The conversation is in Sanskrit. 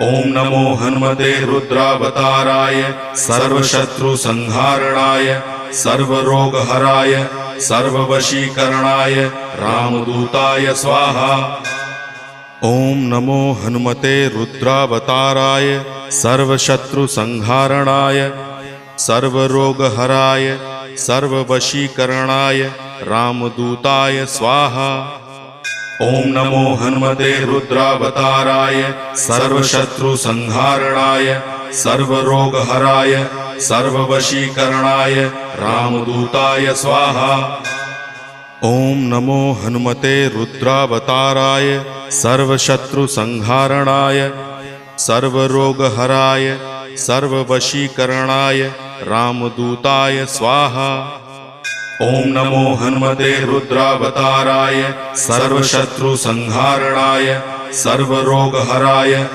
ओम नमो हनुमते रुद्रावताराय सर्वशत्रुसंहारणाय सर्वरोगहराय सर्ववशीकरणाय रामदूताय स्वाहा। ओम नमो हनुमते रुद्रावताराय सर्वशत्रुसंहारणाय सर्वरोगहराय सर्ववशीकरणाय रामदूताय स्वाहा। ओम नमो हनुमते रुद्रावताराय सर्वशत्रुसंहारणाय सर्वरोगहराय सर्ववशीकरणाय रामदूताय स्वाहा। ओम नमो हनुमते रुद्रावताराय सर्वशत्रुसंहारणाय सर्वरोगहराय सर्ववशीकरणाय रामदूताय स्वाहा। ओम नमो हनुमते रुद्रावताराय सर्वशत्रुसंहारणाय सर्वरोगहराय